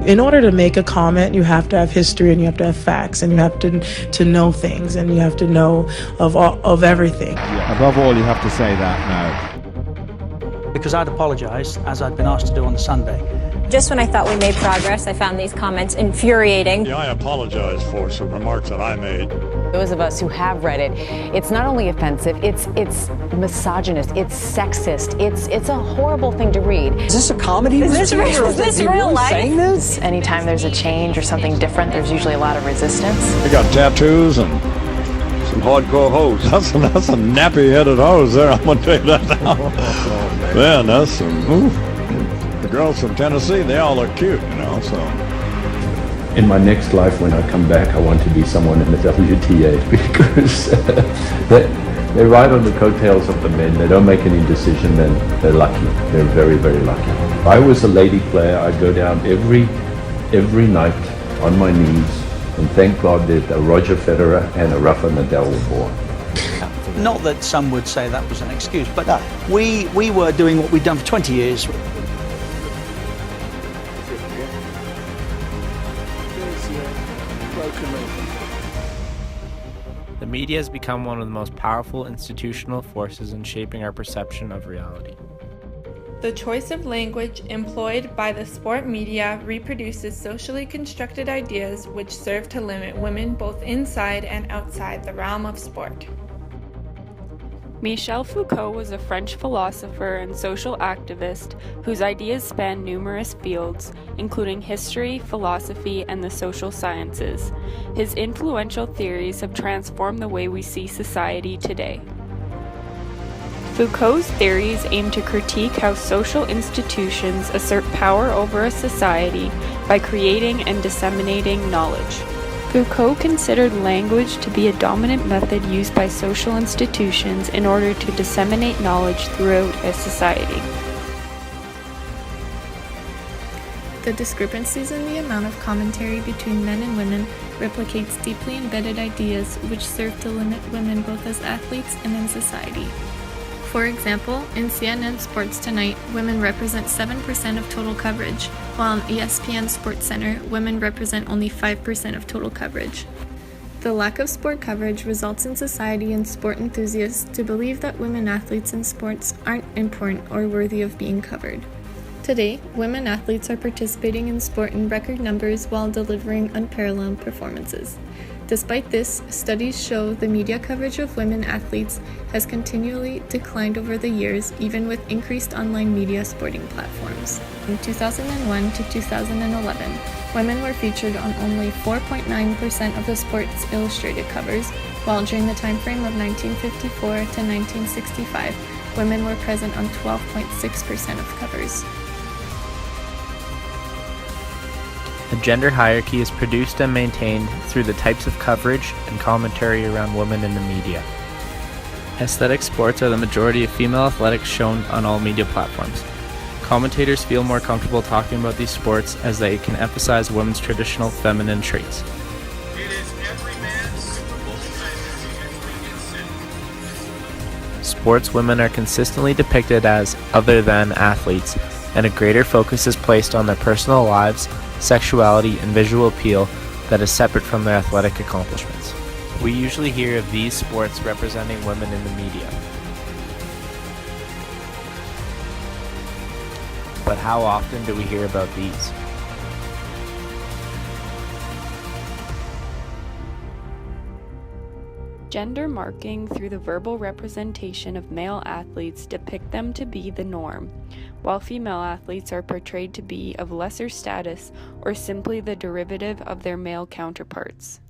In order to make a comment, you have to have history and you have to have facts and you have to know things and you have to know of everything. Yeah, above all, you have to say that now. Because I'd apologise, as I'd been asked to do on Sunday. Just when I thought we made progress, I found these comments infuriating. Yeah, I apologize for some remarks that I made. Those of us who have read it, it's not only offensive, it's misogynist, it's sexist, it's a horrible thing to read. Is this a comedy? Is this real life? Saying this? Anytime there's a change or something different, there's usually a lot of resistance. I got tattoos and some hardcore hoes. That's a nappy-headed hose there, I'm gonna tell you that now. Man, that's some, ooh. The girls from Tennessee, they all look cute, you know, so. In my next life, when I come back, I want to be someone in the WTA because they ride on the coattails of the men. They don't make any decision, and they're lucky. They're very, very lucky. If I was a lady player, I'd go down every night on my knees and thank God that a Roger Federer and a Rafa Nadal were born. Not that some would say that was an excuse, but we were doing what we'd done for 20 years. The media has become one of the most powerful institutional forces in shaping our perception of reality. The choice of language employed by the sport media reproduces socially constructed ideas which serve to limit women both inside and outside the realm of sport. Michel Foucault was a French philosopher and social activist whose ideas span numerous fields, including history, philosophy, and the social sciences. His influential theories have transformed the way we see society today. Foucault's theories aim to critique how social institutions assert power over a society by creating and disseminating knowledge. Foucault considered language to be a dominant method used by social institutions in order to disseminate knowledge throughout a society. The discrepancies in the amount of commentary between men and women replicates deeply embedded ideas which serve to limit women both as athletes and in society. For example, in CNN Sports Tonight, women represent 7% of total coverage, while on ESPN SportsCenter, women represent only 5% of total coverage. The lack of sport coverage results in society and sport enthusiasts to believe that women athletes in sports aren't important or worthy of being covered. Today, women athletes are participating in sport in record numbers while delivering unparalleled performances. Despite this, studies show the media coverage of women athletes has continually declined over the years, even with increased online media sporting platforms. From 2001 to 2011, women were featured on only 4.9% of the Sports Illustrated covers, while during the time frame of 1954 to 1965, women were present on 12.6% of covers. The gender hierarchy is produced and maintained through the types of coverage and commentary around women in the media. Aesthetic sports are the majority of female athletics shown on all media platforms. Commentators feel more comfortable talking about these sports as they can emphasize women's traditional feminine traits. It is every man's Super Bowl fantasy. Sports women are consistently depicted as other than athletes, and a greater focus is placed on their personal lives, sexuality, and visual appeal that is separate from their athletic accomplishments. We usually hear of these sports representing women in the media. But how often do we hear about these? Gender marking through the verbal representation of male athletes depict them to be the norm, while female athletes are portrayed to be of lesser status or simply the derivative of their male counterparts.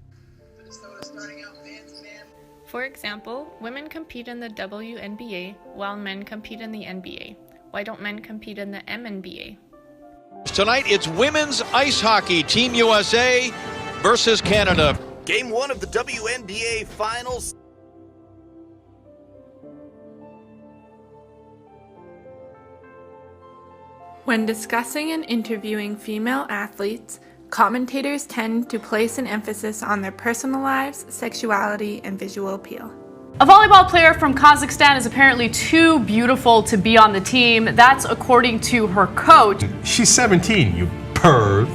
For example, women compete in the WNBA while men compete in the NBA. Why don't men compete in the MNBA? Tonight, it's women's ice hockey. Team USA versus Canada. Game 1 of the WNBA Finals. When discussing and interviewing female athletes, commentators tend to place an emphasis on their personal lives, sexuality, and visual appeal. A volleyball player from Kazakhstan is apparently too beautiful to be on the team. That's according to her coach. She's 17, you perv.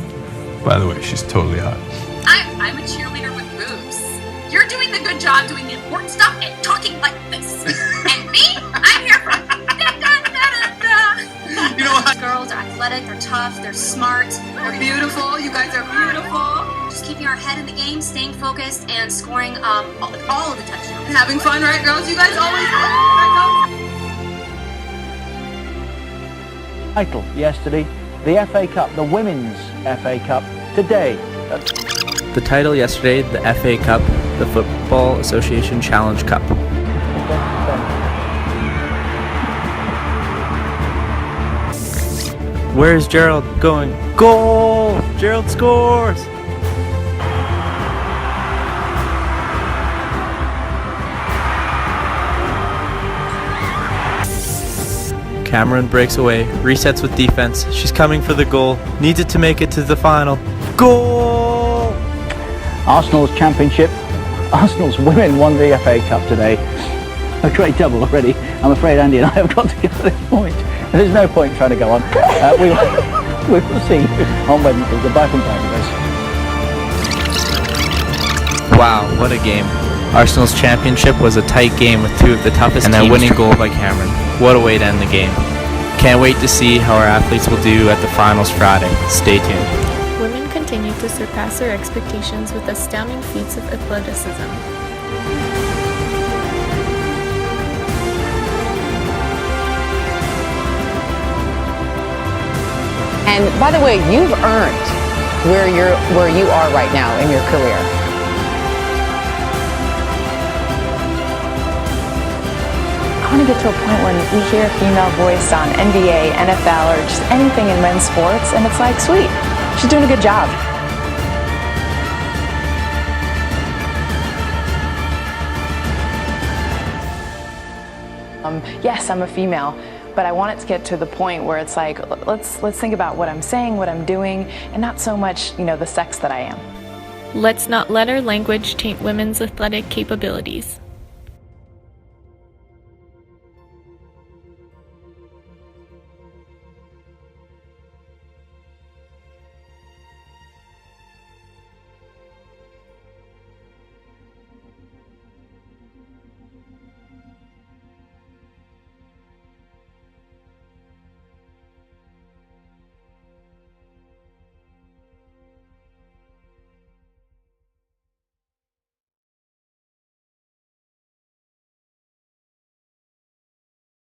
By the way, she's totally hot. I'm a cheerleader with boobs. You're doing the good job doing the important stuff and talking like this. And me, I'm here for da-da-da-da-da. You know what? Girls are athletic, they're tough, they're smart, they're beautiful. You guys are beautiful. Just keeping our head in the game, staying focused, and scoring all of the touchdowns. And having fun, right, girls? You guys always Title yesterday, the FA Cup, the Women's FA Cup today. The title yesterday, the FA Cup, the Football Association Challenge Cup. Where's Gerald going? Goal! Gerald scores! Cameron breaks away, resets with defense. She's coming for the goal, needs it to make it to the final. Goal! Arsenal's championship. Arsenal's women won the FA Cup today. A great double already. I'm afraid Andy and I have got to get to this point. There's no point trying to go on. We will see on Wednesday. Goodbye from Paradise. Wow, what a game. Arsenal's championship was a tight game with two of the toughest teams. And that winning goal by Cameron. What a way to end the game. Can't wait to see how our athletes will do at the finals Friday. Stay tuned. Women continue to surpass their expectations with astounding feats of athleticism. And by the way, you've earned where you are right now in your career. I want to get to a point when we hear a female voice on NBA, NFL, or just anything in men's sports, and it's like, sweet, she's doing a good job. Yes, I'm a female, but I want it to get to the point where it's like, let's think about what I'm saying, what I'm doing, and not so much, the sex that I am. Let's not let our language taint women's athletic capabilities.